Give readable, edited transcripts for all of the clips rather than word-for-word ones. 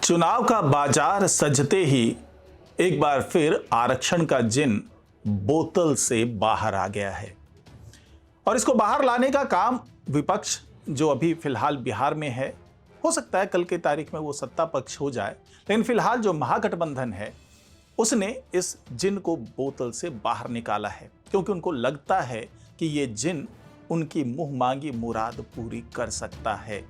चुनाव का बाजार सजते ही एक बार फिर आरक्षण का जिन बोतल से बाहर आ गया है और इसको बाहर लाने का काम विपक्ष जो अभी फिलहाल बिहार में है, हो सकता है कल की तारीख में वो सत्ता पक्ष हो जाए, लेकिन फिलहाल जो महागठबंधन है उसने इस जिन को बोतल से बाहर निकाला है क्योंकि उनको लगता है कि ये जिन उनकी मुंह मांगी मुराद पूरी कर सकता है।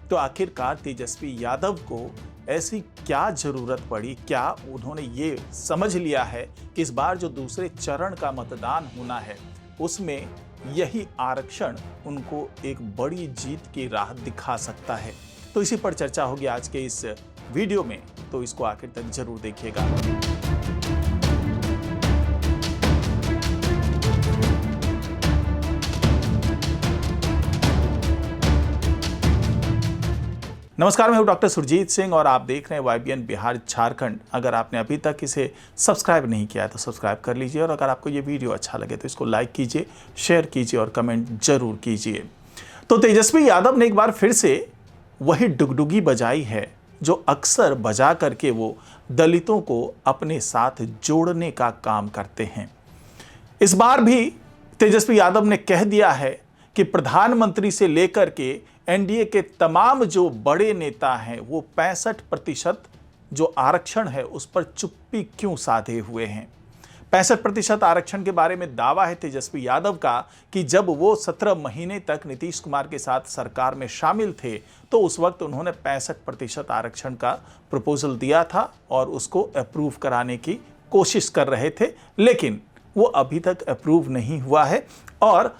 तो आखिरकार तेजस्वी यादव को ऐसी क्या जरूरत पड़ी, क्या उन्होंने ये समझ लिया है कि इस बार जो दूसरे चरण का मतदान होना है उसमें यही आरक्षण उनको एक बड़ी जीत की राह दिखा सकता है। तो इसी पर चर्चा होगी आज के इस वीडियो में, तो इसको आखिर तक जरूर देखिएगा। नमस्कार, मैं हूं डॉक्टर सुरजीत सिंह और आप देख रहे हैं YBN बिहार झारखंड। अगर आपने अभी तक इसे सब्सक्राइब नहीं किया है तो सब्सक्राइब कर लीजिए और अगर आपको ये वीडियो अच्छा लगे तो इसको लाइक कीजिए, शेयर कीजिए और कमेंट जरूर कीजिए। तो तेजस्वी यादव ने एक बार फिर से वही डुगडुगी बजाई है जो अक्सर बजा करके वो दलितों को अपने साथ जोड़ने का काम करते हैं। इस बार भी तेजस्वी यादव ने कह दिया है कि प्रधानमंत्री से लेकर के एनडीए के तमाम जो बड़े नेता हैं वो 65% जो आरक्षण है उस पर चुप्पी क्यों साधे हुए हैं। 65% आरक्षण के बारे में दावा है तेजस्वी यादव का कि जब वो 17 महीने तक नीतीश कुमार के साथ सरकार में शामिल थे तो उस वक्त उन्होंने 65% आरक्षण का प्रपोजल दिया था और उसको अप्रूव कराने की कोशिश कर रहे थे, लेकिन वो अभी तक अप्रूव नहीं हुआ है। और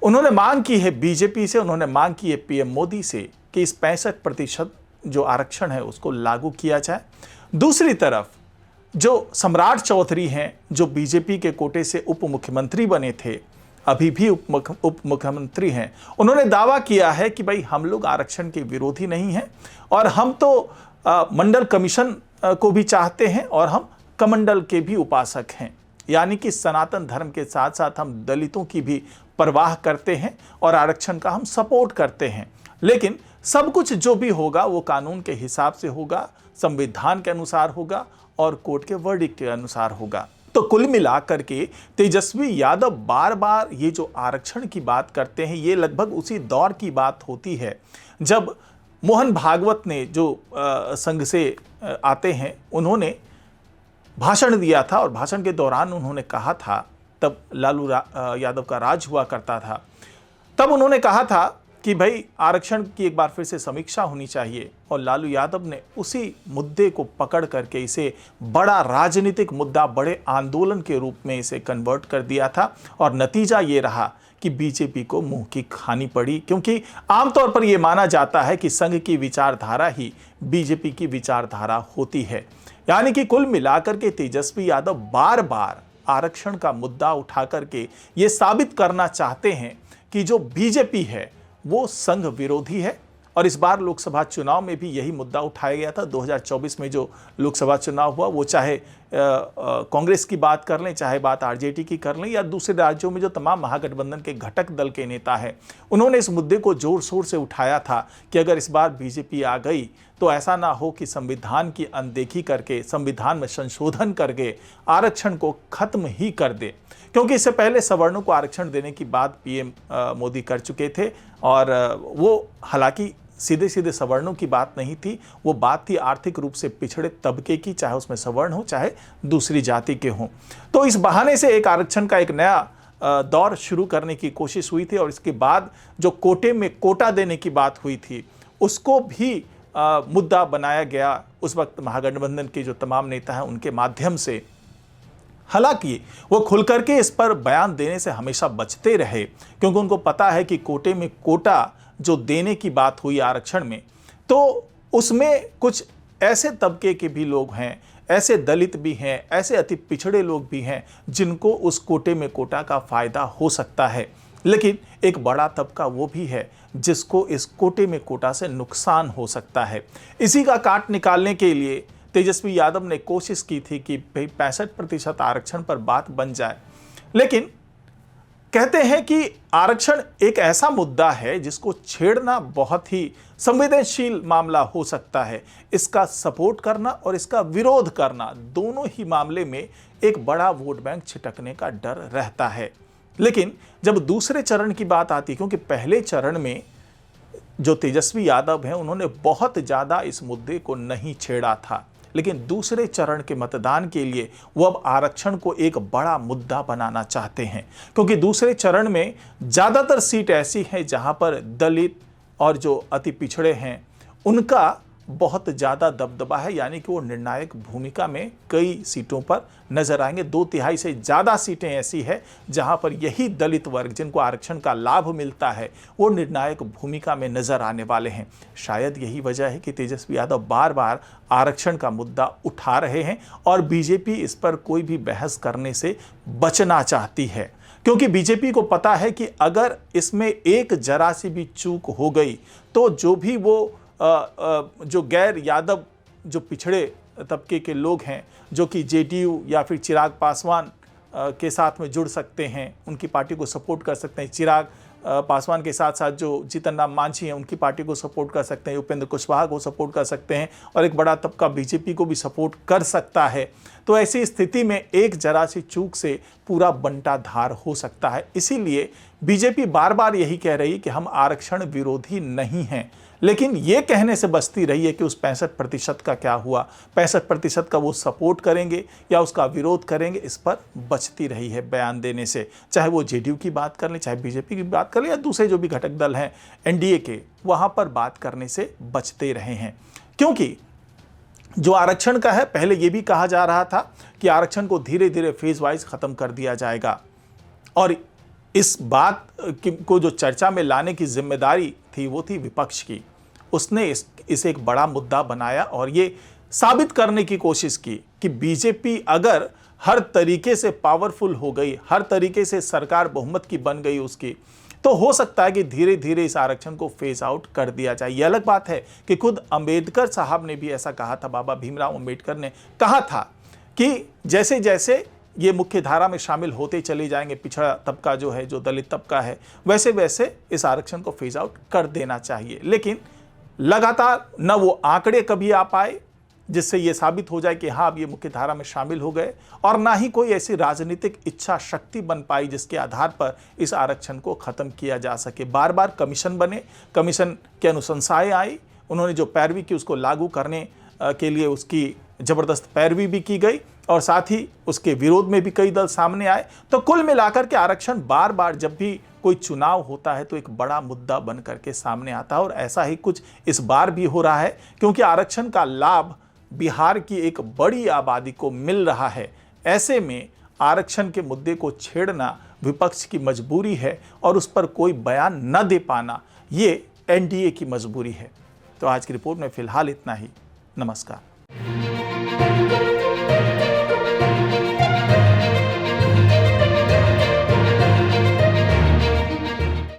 उन्होंने मांग की है बीजेपी से, उन्होंने मांग की है पीएम मोदी से कि इस 65% जो आरक्षण है उसको लागू किया जाए। दूसरी तरफ जो सम्राट चौधरी हैं जो बीजेपी के कोटे से उप मुख्यमंत्री बने थे, अभी भी उप मुख्यमंत्री हैं, उन्होंने दावा किया है कि भाई हम लोग आरक्षण के विरोधी नहीं हैं और हम तो मंडल कमीशन को भी चाहते हैं और हम कमंडल के भी उपासक हैं, यानी कि सनातन धर्म के साथ साथ हम दलितों की भी परवाह करते हैं और आरक्षण का हम सपोर्ट करते हैं। लेकिन सब कुछ जो भी होगा वो कानून के हिसाब से होगा, संविधान के अनुसार होगा और कोर्ट के वर्डिक्ट के अनुसार होगा। तो कुल मिलाकर के तेजस्वी यादव बार बार ये जो आरक्षण की बात करते हैं ये लगभग उसी दौर की बात होती है जब मोहन भागवत ने जो संघ से आते हैं उन्होंने भाषण दिया था और भाषण के दौरान उन्होंने कहा था, तब लालू यादव का राज हुआ करता था, तब उन्होंने कहा था कि भाई आरक्षण की एक बार फिर से समीक्षा होनी चाहिए और लालू यादव ने उसी मुद्दे को पकड़ करके इसे बड़ा राजनीतिक मुद्दा, बड़े आंदोलन के रूप में इसे कन्वर्ट कर दिया था और नतीजा ये रहा कि बीजेपी को मुंह की खानी पड़ी, क्योंकि आमतौर पर यह माना जाता है कि संघ की विचारधारा ही बीजेपी की विचारधारा होती है। यानी कि कुल मिलाकर के तेजस्वी यादव बार बार आरक्षण का मुद्दा उठा करके ये साबित करना चाहते हैं कि जो बीजेपी है वो संघ विरोधी है। और इस बार लोकसभा चुनाव में भी यही मुद्दा उठाया गया था। 2024 में जो लोकसभा चुनाव हुआ वो चाहे कांग्रेस की बात कर लें, चाहे बात आरजेडी की कर लें या दूसरे राज्यों में जो तमाम महागठबंधन के घटक दल के नेता हैं, उन्होंने इस मुद्दे को जोर शोर से उठाया था कि अगर इस बार बीजेपी आ गई तो ऐसा ना हो कि संविधान की अनदेखी करके, संविधान में संशोधन करके आरक्षण को खत्म ही कर दे, क्योंकि इससे पहले सवर्णों को आरक्षण देने की बात पीएम मोदी कर चुके थे और वो हालांकि सीधे सीधे सवर्णों की बात नहीं थी, वो बात थी आर्थिक रूप से पिछड़े तबके की, चाहे उसमें सवर्ण हो चाहे दूसरी जाति के हों। तो इस बहाने से एक आरक्षण का एक नया दौर शुरू करने की कोशिश हुई थी और इसके बाद जो कोटे में कोटा देने की बात हुई थी उसको भी मुद्दा बनाया गया उस वक्त महागठबंधन के जो तमाम नेता हैं उनके माध्यम से। हालांकि वो खुल करके इस पर बयान देने से हमेशा बचते रहे क्योंकि उनको पता है कि कोटे में कोटा जो देने की बात हुई आरक्षण में, तो उसमें कुछ ऐसे तबके के भी लोग हैं, ऐसे दलित भी हैं, ऐसे अति पिछड़े लोग भी हैं जिनको उस कोटे में कोटा का फायदा हो सकता है। लेकिन एक बड़ा तबका वो भी है जिसको इस कोटे में कोटा से नुकसान हो सकता है। इसी का काट निकालने के लिए तेजस्वी यादव ने कोशिश की थी कि भाई 65% आरक्षण पर बात बन जाए, लेकिन कहते हैं कि आरक्षण एक ऐसा मुद्दा है जिसको छेड़ना बहुत ही संवेदनशील मामला हो सकता है। इसका सपोर्ट करना और इसका विरोध करना, दोनों ही मामले में एक बड़ा वोट बैंक छिटकने का डर रहता है। लेकिन जब दूसरे चरण की बात आती है, क्योंकि पहले चरण में जो तेजस्वी यादव हैं उन्होंने बहुत ज़्यादा इस मुद्दे को नहीं छेड़ा था, लेकिन दूसरे चरण के मतदान के लिए वो अब आरक्षण को एक बड़ा मुद्दा बनाना चाहते हैं, क्योंकि दूसरे चरण में ज़्यादातर सीट ऐसी हैं जहां पर दलित और जो अति पिछड़े हैं उनका बहुत ज़्यादा दबदबा है, यानी कि वो निर्णायक भूमिका में कई सीटों पर नजर आएंगे। 2/3 से ज़्यादा सीटें ऐसी है जहां पर यही दलित वर्ग जिनको आरक्षण का लाभ मिलता है वो निर्णायक भूमिका में नजर आने वाले हैं। शायद यही वजह है कि तेजस्वी यादव बार बार आरक्षण का मुद्दा उठा रहे हैं और बीजेपी इस पर कोई भी बहस करने से बचना चाहती है, क्योंकि बीजेपी को पता है कि अगर इसमें एक जरा सी भी चूक हो गई तो जो भी वो जो गैर यादव जो पिछड़े तबके के लोग हैं, जो कि जेडीयू या फिर चिराग पासवान के साथ में जुड़ सकते हैं, उनकी पार्टी को सपोर्ट कर सकते हैं। चिराग पासवान के साथ साथ जो जीतन राम मांझी हैं उनकी पार्टी को सपोर्ट कर सकते हैं, उपेंद्र कुशवाहा को सपोर्ट कर सकते हैं और एक बड़ा तबका बीजेपी को भी सपोर्ट कर सकता है। तो ऐसी स्थिति में एक जरा सी चूक से पूरा बंटाधार हो सकता है। इसीलिए बीजेपी बार बार यही कह रही है कि हम आरक्षण विरोधी नहीं हैं, लेकिन ये कहने से बचती रही है कि उस 65% का क्या हुआ, 65% का वो सपोर्ट करेंगे या उसका विरोध करेंगे, इस पर बचती रही है बयान देने से। चाहे वो जेडीयू की बात कर लें, चाहे बीजेपी की बात कर लें या दूसरे जो भी घटक दल हैं एनडीए के, वहाँ पर बात करने से बचते रहे हैं। क्योंकि जो आरक्षण का है, पहले ये भी कहा जा रहा था कि आरक्षण को धीरे धीरे फेज वाइज ख़त्म कर दिया जाएगा और इस बात को जो चर्चा में लाने की जिम्मेदारी थी वो थी विपक्ष की। उसने इसे एक बड़ा मुद्दा बनाया और ये साबित करने की कोशिश की कि बीजेपी अगर हर तरीके से पावरफुल हो गई, हर तरीके से सरकार बहुमत की बन गई उसकी, तो हो सकता है कि धीरे धीरे इस आरक्षण को फेज आउट कर दिया जाए। ये अलग बात है कि खुद अंबेडकर साहब ने भी ऐसा कहा था, बाबा भीमराव अंबेडकर ने कहा था कि जैसे जैसे ये मुख्य धारा में शामिल होते चले जाएंगे, पिछड़ा तबका जो है, जो दलित तबका है, वैसे वैसे इस आरक्षण को फेज आउट कर देना चाहिए। लेकिन लगातार न वो आंकड़े कभी आ पाए जिससे ये साबित हो जाए कि हाँ अब ये मुख्य धारा में शामिल हो गए, और ना ही कोई ऐसी राजनीतिक इच्छा शक्ति बन पाई जिसके आधार पर इस आरक्षण को ख़त्म किया जा सके। बार बार कमीशन बने, कमीशन की अनुशंसाएं आई, उन्होंने जो पैरवी की उसको लागू करने के लिए उसकी ज़बरदस्त पैरवी भी की गई और साथ ही उसके विरोध में भी कई दल सामने आए। तो कुल मिलाकर के आरक्षण बार बार जब भी कोई चुनाव होता है तो एक बड़ा मुद्दा बन करके सामने आता है और ऐसा ही कुछ इस बार भी हो रहा है, क्योंकि आरक्षण का लाभ बिहार की एक बड़ी आबादी को मिल रहा है। ऐसे में आरक्षण के मुद्दे को छेड़ना विपक्ष की मजबूरी है और उस पर कोई बयान न दे पाना ये एनडीए की मजबूरी है। तो आज की रिपोर्ट में फिलहाल इतना ही। नमस्कार।